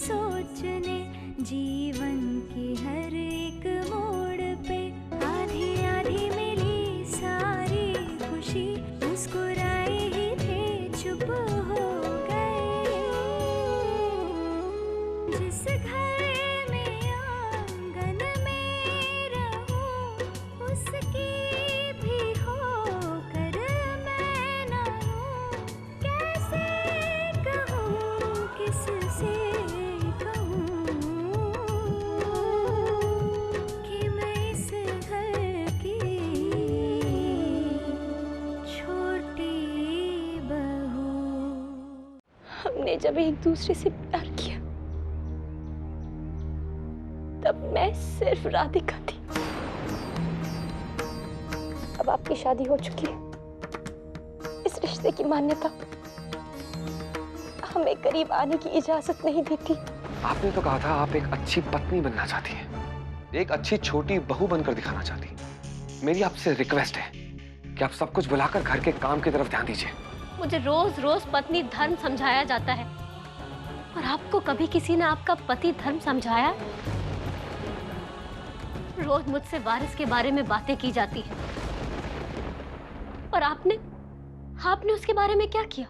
सोचने जीवन की हर एक मोड़ पे आधी आधी मिली सारी खुशी मुस्कुराए ही थे चुप हो गए। जिस घर में आंगन में रहूं उसकी भी होकर मैं ना हूं। कैसे कहूं किससे कहूं कि मैं इस घर की छोटी बहू। हमने जब एक दूसरे से प्यार किया तब मैं सिर्फ राधिका थी। अब आपकी शादी हो चुकी है। इस रिश्ते की मान्यता हमें करीब आने की इजाजत नहीं देती। आपने तो कहा था आप एक अच्छी पत्नी बनना चाहती हैं, एक अच्छी छोटी बहू बनकर दिखाना चाहती हैं। मेरी आपसे रिक्वेस्ट है कि आप सब कुछ भुलाकर घर के काम की तरफ ध्यान दीजिए। मुझे रोज रोज पत्नी धर्म समझाया जाता है और आपको कभी किसी ने आपका पति धर्म समझाया? रोज मुझसे वारिस के बारे में बातें की जाती है और आपने उसके बारे में क्या किया?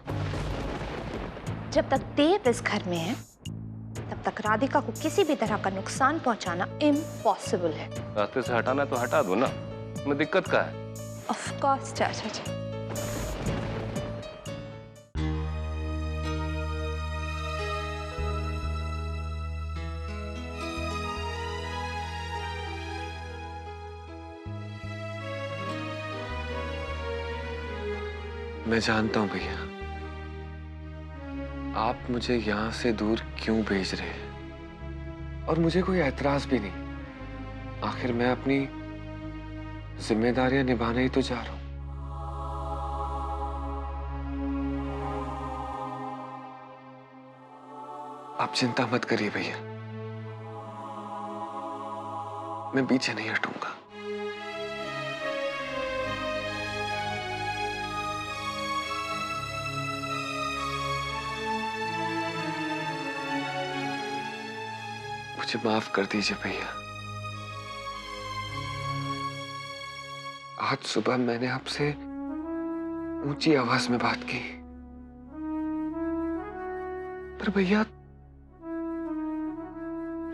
जब तक देव इस घर में है तब तक राधिका को किसी भी तरह का नुकसान पहुंचाना इम्पॉसिबल है। रास्ते से हटाना है तो हटा दो ना, में दिक्कत क्या है? ऑफ कोर्स चाचा जी। मैं जानता हूं भैया, आप मुझे यहां से दूर क्यों भेज रहे हैं और मुझे कोई ऐतराज भी नहीं। आखिर मैं अपनी जिम्मेदारियां निभाने ही तो जा रहा हूं। आप चिंता मत करिए भैया, मैं पीछे नहीं हटूंगा। मुझे माफ कर दीजिए भैया। आज सुबह मैंने आपसे ऊंची आवाज में बात की, पर भैया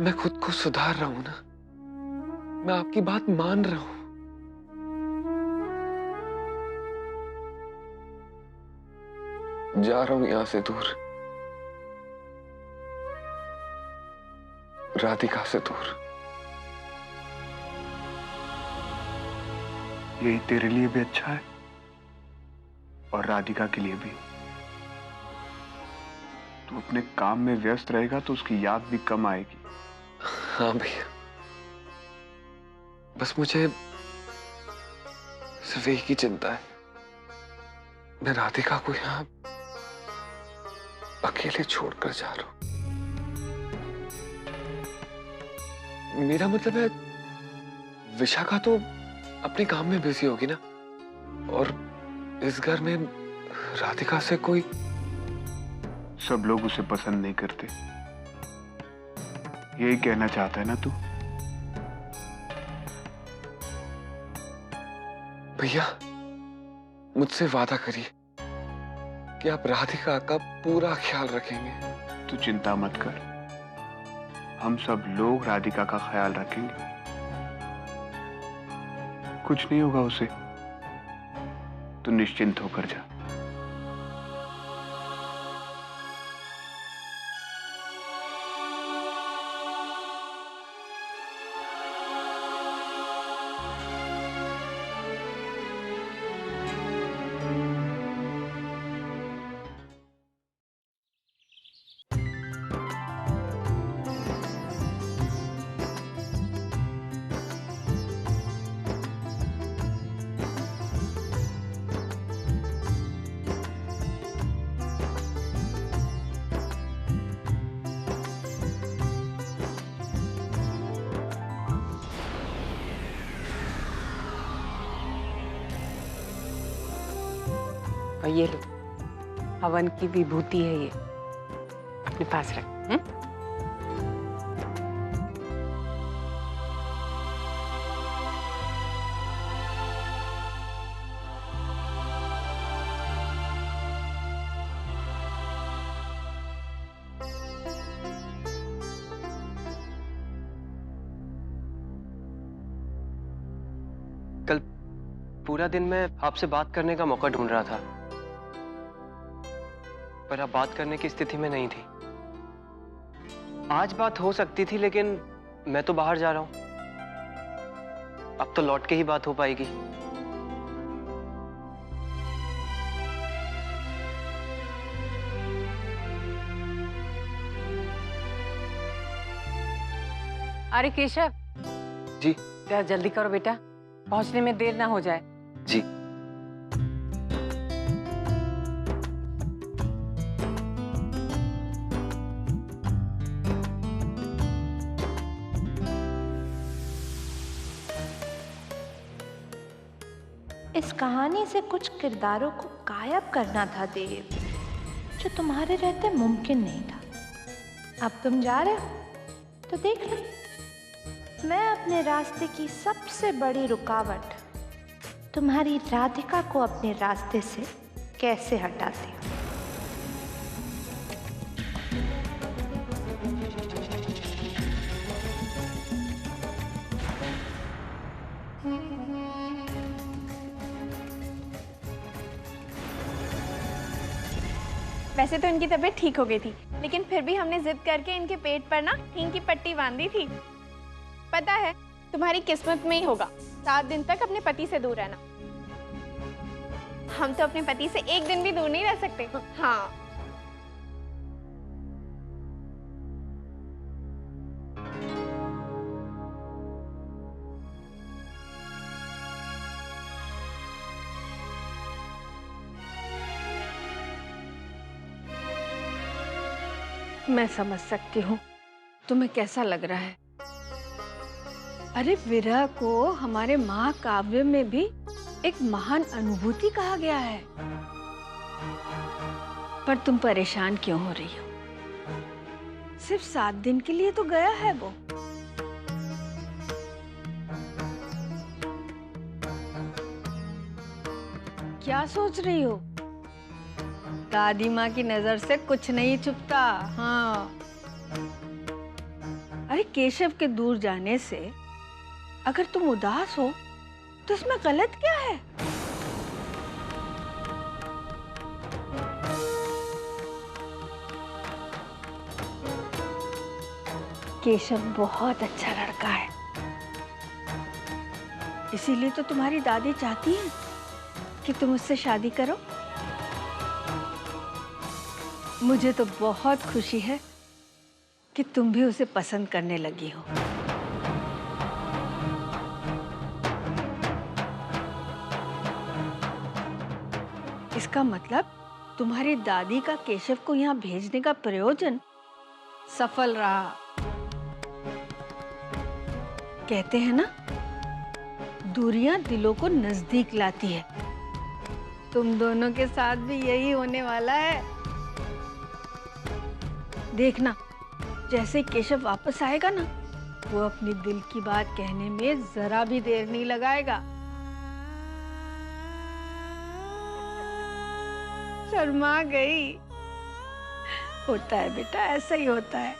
मैं खुद को सुधार रहा हूं ना, मैं आपकी बात मान रहा हूं। जा रहा हूं यहां से दूर, राधिका से दूर। यही तेरे लिए भी अच्छा है और राधिका के लिए भी। तू अपने काम में व्यस्त रहेगा तो उसकी याद भी कम आएगी। हाँ भैया, बस मुझे सिर्फ एक ही चिंता है, मैं राधिका को यहां अकेले छोड़कर जा रहा हूं। मेरा मतलब है विशाखा तो अपने काम में बिजी होगी ना, और इस घर में राधिका से कोई। सब लोग उसे पसंद नहीं करते, यही कहना चाहता है ना तू? भैया मुझसे वादा करिए कि आप राधिका का पूरा ख्याल रखेंगे। तू चिंता मत कर, हम सब लोग राधिका का ख्याल रखेंगे। कुछ नहीं होगा उसे, तू निश्चिंत होकर जा। और ये लो, हवन की विभूति है ये, अपने पास रख। पूरा दिन मैं आपसे बात करने का मौका ढूंढ रहा था, पर आप बात करने की स्थिति में नहीं थी। आज बात हो सकती थी, लेकिन मैं तो बाहर जा रहा हूं। अब तो लौट के ही बात हो पाएगी। अरे केशव जी। जरा जल्दी करो बेटा, पहुंचने में देर ना हो जाए। जी। इस कहानी से कुछ किरदारों को गायब करना था देव, जो तुम्हारे रहते मुमकिन नहीं था। अब तुम जा रहे हो तो देख लो, मैं अपने रास्ते की सबसे बड़ी रुकावट तुम्हारी राधिका को अपने रास्ते से कैसे हटाती हूँ। वैसे तो इनकी तबीयत ठीक हो गई थी, लेकिन फिर भी हमने जिद करके इनके पेट पर ना हींग की पट्टी बांधी थी। पता है, तुम्हारी किस्मत में ही होगा 7 दिन तक अपने पति से दूर रहना। हम तो अपने पति से एक दिन भी दूर नहीं रह सकते। हाँ। मैं समझ सकती हूँ तुम्हें कैसा लग रहा है। अरे विरह को हमारे महाकाव्य में भी एक महान अनुभूति कहा गया है, पर तुम परेशान क्यों हो रही हो? सिर्फ 7 दिन के लिए तो गया है वो। क्या सोच रही हो? दादी माँ की नजर से कुछ नहीं छुपता। हाँ, अरे केशव के दूर जाने से अगर तुम उदास हो तो इसमें गलत क्या है? केशव बहुत अच्छा लड़का है, इसीलिए तो तुम्हारी दादी चाहती है कि तुम उससे शादी करो। मुझे तो बहुत खुशी है कि तुम भी उसे पसंद करने लगी हो। इसका मतलब तुम्हारी दादी का केशव को यहाँ भेजने का प्रयोजन सफल रहा। कहते हैं ना, दूरियां दिलों को नजदीक लाती है। तुम दोनों के साथ भी यही होने वाला है। देखना, जैसे केशव वापस आएगा ना, वो अपनी दिल की बात कहने में जरा भी देर नहीं लगाएगा। शर्मा गई। होता है बेटा, ऐसा ही होता है।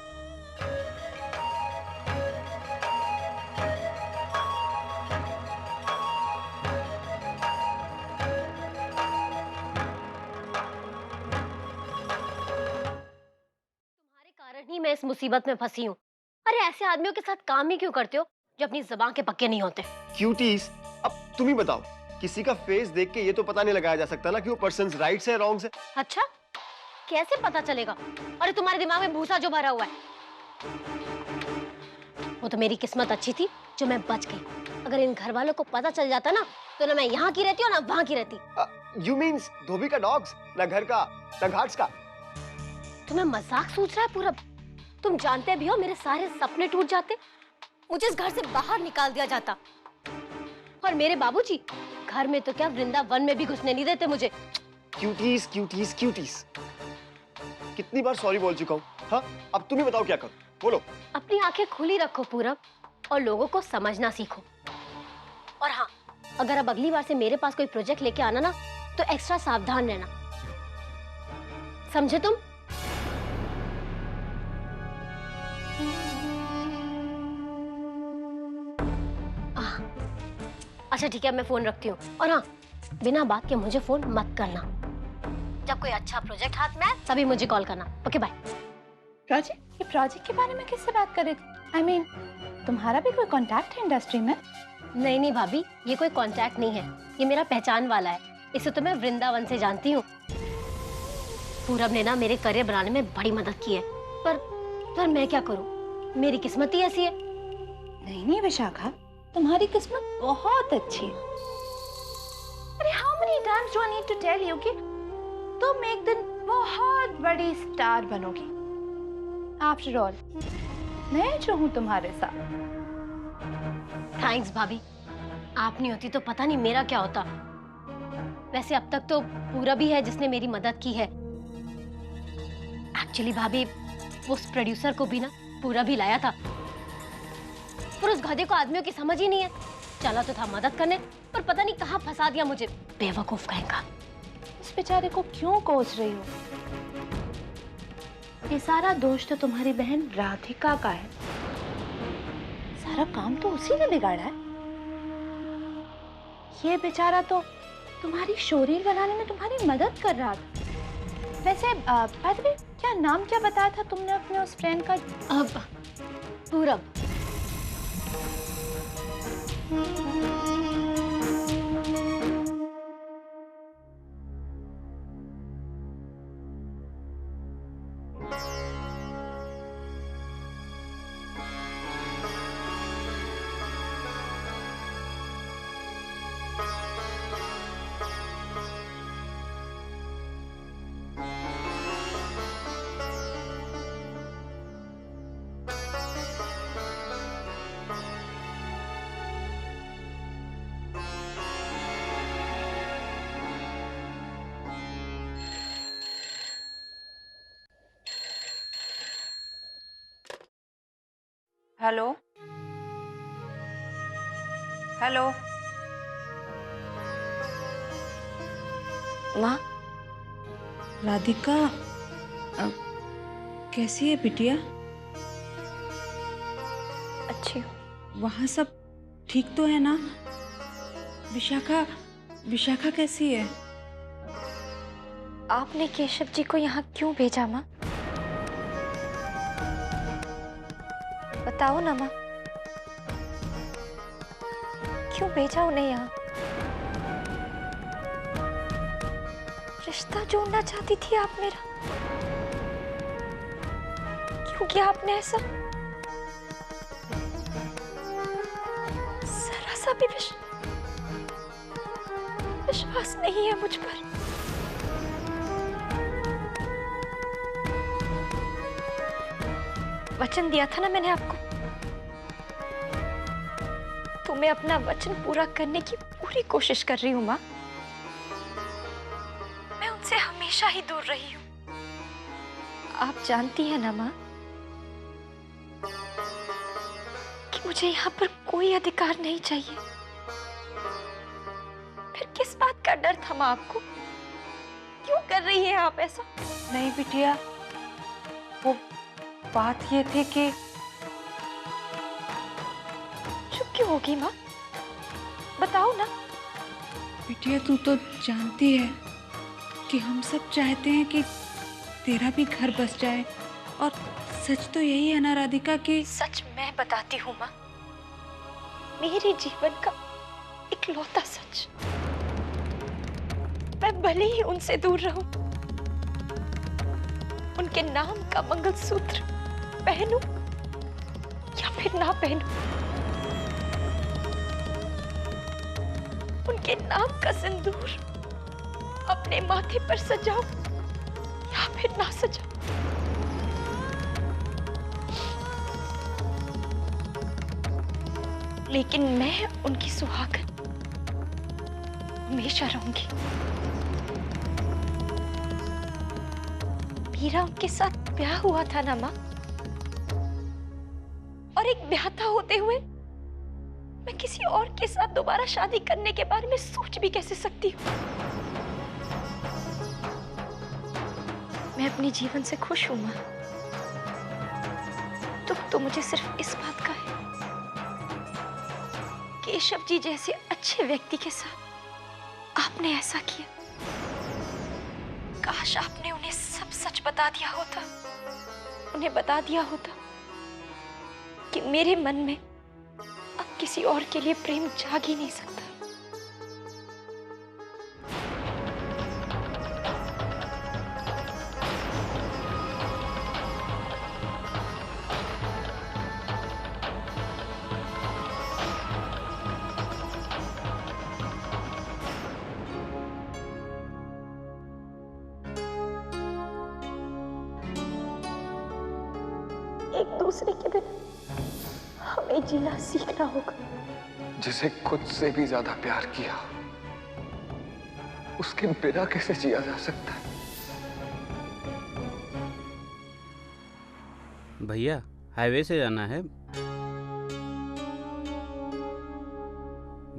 ही मैं इस मुसीबत में फंसी हूँ। अरे ऐसे आदमियों के साथ काम ही क्यों करते हो जो अपनी ज़बान के पक्के नहीं होते? क्यूटीज, अब तुम ही बताओ, किसी का फेस देख के ये तो पता नहीं लगाया जा सकता ना कि वो पर्सन राइट से रॉन्ग से। अच्छा, कैसे पता चलेगा? अरे तुम्हारे दिमाग में भूसा जो भरा हुआ है। वो तो मेरी किस्मत अच्छी थी जो मैं बच गई। अगर इन घर वालों को पता चल जाता ना, तो ना मैं यहाँ की रहती और ना वहाँ की रहती। यू मीन्स धोबी का डॉग्स, ना घर का ना घाट्स का। तुम्हें मजाक सूझ रहा है पूरब? तुम जानते भी हो मेरे सारे सपने टूट जाते, मुझे इस घर से बाहर निकाल दिया जाता। और मेरे बाबूजी घर में तो क्या, वृंदावन में भी घुसने नहीं देते मुझे। क्यूटीज क्यूटीज क्यूटीज, कितनी बार सॉरी बोल चुका हूँ। हाँ, अब तुम ही बताओ क्या करो, बोलो। अपनी आंखें खुली रखो पूरब, और लोगों को समझना सीखो। और हाँ, अगर अब अगली बार से मेरे पास कोई प्रोजेक्ट लेके आना ना, तो एक्स्ट्रा सावधान रहना, समझे तुम? अच्छा ठीक है, मैं फोन रखती हूँ। और हाँ, बिना बात के मुझे फोन मत करना। जब कोई अच्छा प्रोजेक्ट हाथ में आए तभी मुझे कॉल करना। Okay bye. प्रोजेक्ट? ये प्रोजेक्ट के बारे में किससे बात कर रही थी? I mean, तुम्हारा भी कोई कांटेक्ट है इंडस्ट्री में? नहीं नहीं भाभी, ये कोई कांटेक्ट नहीं है, ये मेरा पहचान वाला है। इसे तो मैं वृंदावन से जानती हूँ। पूरब ने ना मेरे करियर बनाने में बड़ी मदद की है, पर मैं क्या करूँ, मेरी किस्मत ही ऐसी है। नहीं नहीं विशाखा, तुम्हारी किस्मत बहुत अच्छी है। अरे how many times do I need to tell you कि तुम एक दिन बहुत बड़ी स्टार बनोगी। आफ्टर ऑल मैं जो हूँ तुम्हारे साथ। थैंक्स भाभी, आप नहीं होती तो पता नहीं मेरा क्या होता। वैसे अब तक तो पूरब ही है जिसने मेरी मदद की है। एक्चुअली भाभी, उस प्रोड्यूसर को भी ना पूरब ही लाया था, पर उस गधे को आदमियों की समझ ही नहीं है। चला तो था मदद करने, पर पता नहीं कहाँ फंसा दिया मुझे, बेवकूफ कहेगा। इस बेचारे को क्यों कोस रही हो? ये सारा दोष तो तुम्हारी बहन राधिका का है। सारा काम तो उसी ने बिगाड़ा है। ये बेचारा तो तुम्हारी शोरील बनाने में तुम्हारी मदद कर रहा था। वैसे बाय द वे, क्या नाम क्या बताया था तुमने अपने उस फ्रेंड का? पूरब। हेलो हेलो माँ, राधिका, कैसी है बिटिया? अच्छी। वहाँ सब ठीक तो है ना? विशाखा, विशाखा कैसी है? आपने केशव जी को यहाँ क्यों भेजा माँ? बताओ ना माँ, क्यों भेजा उन्हें यहाँ? रिश्ता जोड़ना चाहती थी आप मेरा, क्यों किया आपने ऐसा? जरा सा भी विश्वास नहीं है मुझ पर। वचन दिया था ना मैंने आपको, तो मैं अपना वचन पूरा करने की पूरी कोशिश कर रही हूँ माँ। मैं उनसे हमेशा ही दूर रही हूँ, आप जानती हैं ना माँ कि मुझे यहाँ पर कोई अधिकार नहीं चाहिए। फिर किस बात का डर था माँ आपको? क्यों कर रही हैं आप ऐसा? नहीं बिटिया, वो बात ये थी कि चुप क्यों होगी माँ? बताओ ना। बिटिया, तू तो जानती है कि हम सब चाहते हैं कि तेरा भी घर बस जाए, और सच तो यही है ना राधिका कि सच मैं बताती हूँ माँ, मेरे जीवन का इकलौता सच। मैं भले ही उनसे दूर रहूं, उनके नाम का मंगलसूत्र पहनूं या फिर ना पहनूं, उनके नाम का सिंदूर अपने माथे पर सजाऊं या फिर ना सजाऊं, लेकिन मैं उनकी सुहागन हमेशा रहूंगी। मेरा उनके साथ ब्याह हुआ था ना माँ, और एक ब्याहता होते हुए मैं किसी और के साथ दोबारा शादी करने के बारे में सोच भी कैसे सकती हूँ? मैं अपने जीवन से खुश हूँ माँ। दुख तो मुझे सिर्फ इस बात का है, केशव जी जैसे अच्छे व्यक्ति के साथ आपने ऐसा किया। काश आपने उन्हें सब सच बता दिया होता, उन्हें बता दिया होता कि मेरे मन में अब किसी और के लिए प्रेम जाग ही नहीं सकता। एक दूसरे के बिना हमें जीना सीखना होगा। जिसे खुद से भी ज्यादा प्यार किया, उसके बिना कैसे जिया जा सकता है? भैया हाईवे से जाना है।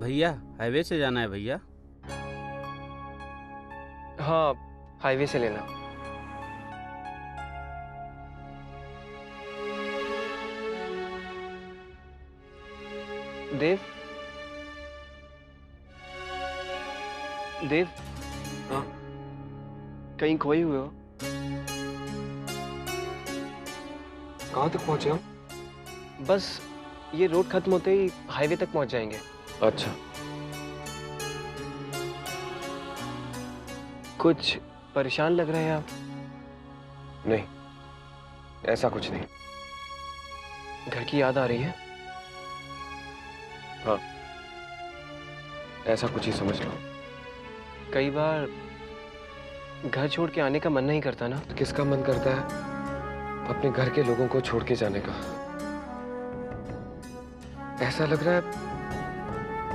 भैया हाईवे से जाना है भैया। हाँ, हाईवे से लेना। देव, देव, हाँ, कहीं खोए हुए हो? कहाँ तक पहुंचे हम? बस ये रोड खत्म होते ही हाईवे तक पहुंच जाएंगे। अच्छा, कुछ परेशान लग रहे हैं आप? नहीं, ऐसा कुछ नहीं। घर की याद आ रही है? हाँ, ऐसा कुछ ही समझ लो। कई बार घर छोड़ के आने का मन नहीं करता ना? किसका मन करता है अपने घर के लोगों को छोड़ के जाने का? ऐसा लग रहा है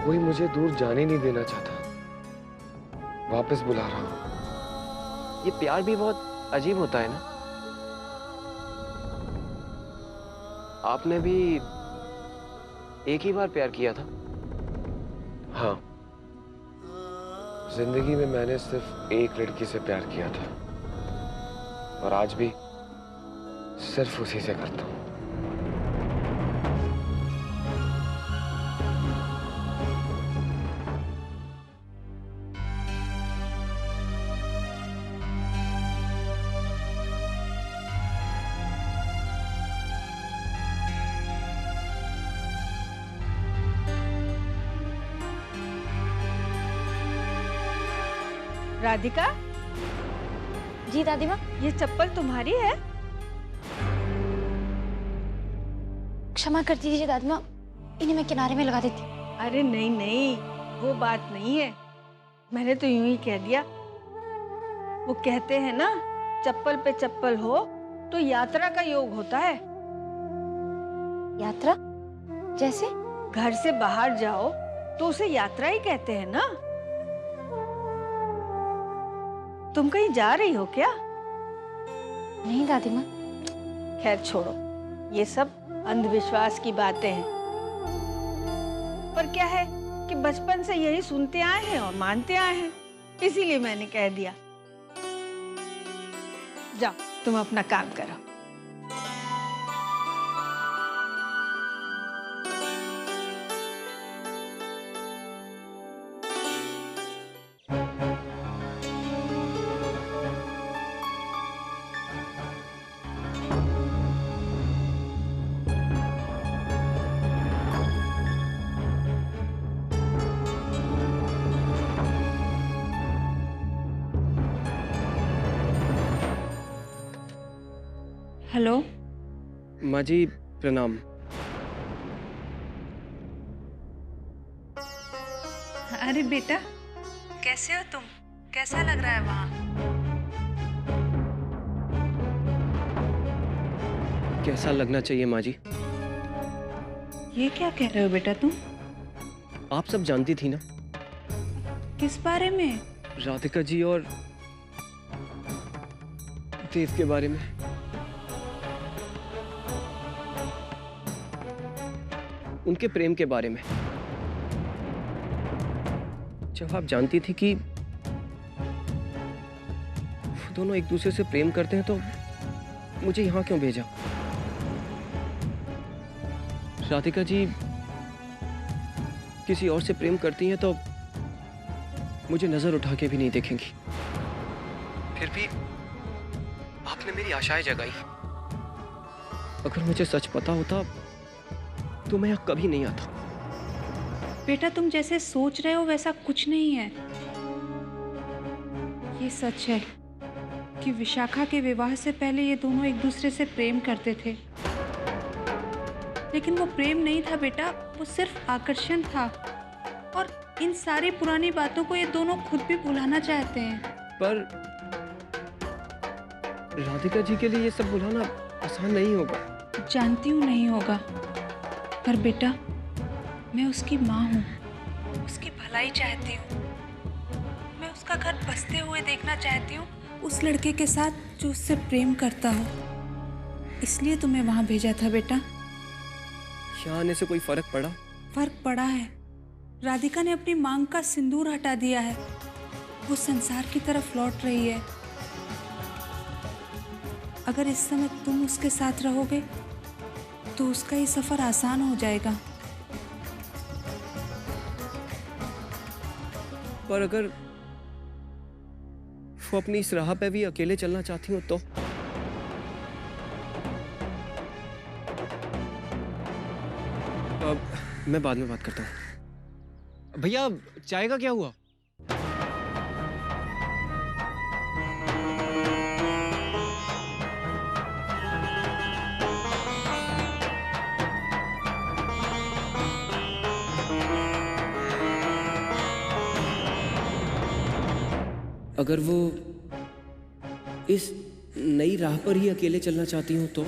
कोई मुझे दूर जाने नहीं देना चाहता, वापस बुला रहा हूं। ये प्यार भी बहुत अजीब होता है ना? आपने भी एक ही बार प्यार किया था? हाँ, जिंदगी में मैंने सिर्फ एक लड़की से प्यार किया था और आज भी सिर्फ उसी से करता हूँ। राधिका, जी दादी माँ। ये चप्पल तुम्हारी है? क्षमा कर दीजिए दादी माँ, इन्हें मैं किनारे में लगा देती। अरे नहीं नहीं, वो बात नहीं है, मैंने तो यूं ही कह दिया। वो कहते हैं ना, चप्पल पे चप्पल हो तो यात्रा का योग होता है। यात्रा? जैसे? घर से बाहर जाओ तो उसे यात्रा ही कहते हैं ना। तुम कहीं जा रही हो क्या? नहीं दादी माँ। खैर छोड़ो, ये सब अंधविश्वास की बातें हैं। पर क्या है कि बचपन से यही सुनते आए हैं और मानते आए हैं, इसीलिए मैंने कह दिया। जाओ तुम अपना काम करो। हेलो माँ जी, प्रणाम। अरे बेटा, कैसे हो तुम? कैसा लग रहा है वहाँ? कैसा लगना चाहिए माँ जी? ये क्या कह रहे हो बेटा तुम? आप सब जानती थी ना? किस बारे में? राधिका जी और देव के बारे में। उनके प्रेम के बारे में। जब आप जानती थी कि वो दोनों एक दूसरे से प्रेम करते हैं तो मुझे यहाँ क्यों भेजा? राधिका जी, किसी और से प्रेम करती हैं तो मुझे नजर उठा के भी नहीं देखेंगी। फिर भी आपने मेरी आशाएं जगाई। अगर मुझे सच पता होता तो मैं यहाँ कभी नहीं आता। बेटा तुम जैसे सोच रहे हो वैसा कुछ नहीं है। ये सच है कि विशाखा के विवाह से पहले ये दोनों एक दूसरे से प्रेम करते थे, लेकिन वो प्रेम नहीं था बेटा, वो सिर्फ आकर्षण था। और इन सारी पुरानी बातों को ये दोनों खुद भी भुलाना चाहते हैं। पर राधिका जी के लिए ये सब भुलाना आसान नहीं होगा। जानती हूँ नहीं होगा, पर बेटा मैं उसकी माँ हूँ, उसकी भलाई चाहती हूँ। मैं उसका घर बसते हुए देखना चाहती हूँ उस लड़के के साथ जो उससे प्रेम करता हो। इसलिए तुम्हें वहाँ भेजा था बेटा। यहाँ आने से कोई फर्क पड़ा? फर्क पड़ा है। राधिका ने अपनी मांग का सिंदूर हटा दिया है, वो संसार की तरफ लौट रही है। अगर इस समय तुम उसके साथ रहोगे तो उसका ये सफर आसान हो जाएगा। पर अगर वो अपनी इस राह पे भी अकेले चलना चाहती हो तो? अब मैं बाद में बात करता हूँ। भैया चाय का क्या हुआ? अगर वो इस नई राह पर ही अकेले चलना चाहती हूँ तो?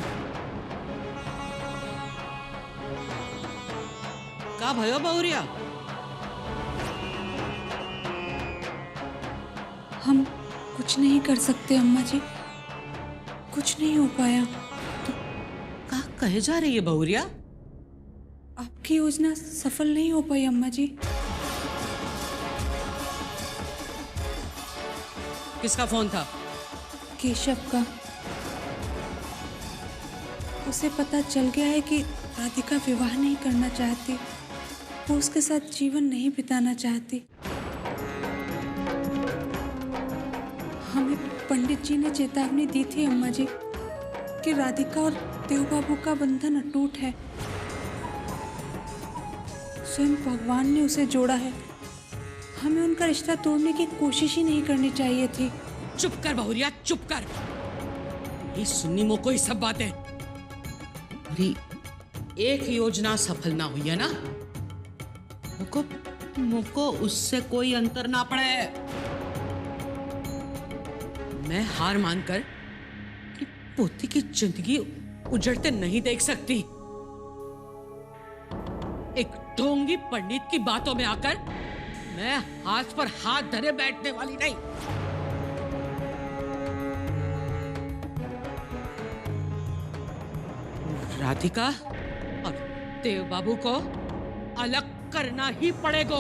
का भयो बहुरिया? हम कुछ नहीं कर सकते अम्मा जी, कुछ नहीं हो पाया। का कहे जा रही है बहुरिया? आपकी योजना सफल नहीं हो पाई अम्मा जी। किसका फोन था? केशव का। उसे पता चल गया है कि राधिका विवाह नहीं करना चाहती, वो उसके साथ जीवन नहीं बिताना चाहती। हमें पंडित जी ने चेतावनी दी थी अम्मा जी कि राधिका और देवबाबू का बंधन अटूट है। स्वयं भगवान ने उसे जोड़ा है, हमें उनका रिश्ता तोड़ने की कोशिश ही नहीं करनी चाहिए थी। चुप कर बहुरिया, चुप कर। ये सुन्नी मोको ही सब बातें। अरे एक योजना सफल ना हुई है ना, मुको उससे कोई अंतर ना पड़े। मैं हार मानकर कि पोती की जिंदगी उजड़ते नहीं देख सकती। एक ढोंगी पंडित की बातों में आकर मैं हाथ पर हाथ धरे बैठने वाली नहीं। राधिका और देव बाबू को अलग करना ही पड़ेगा।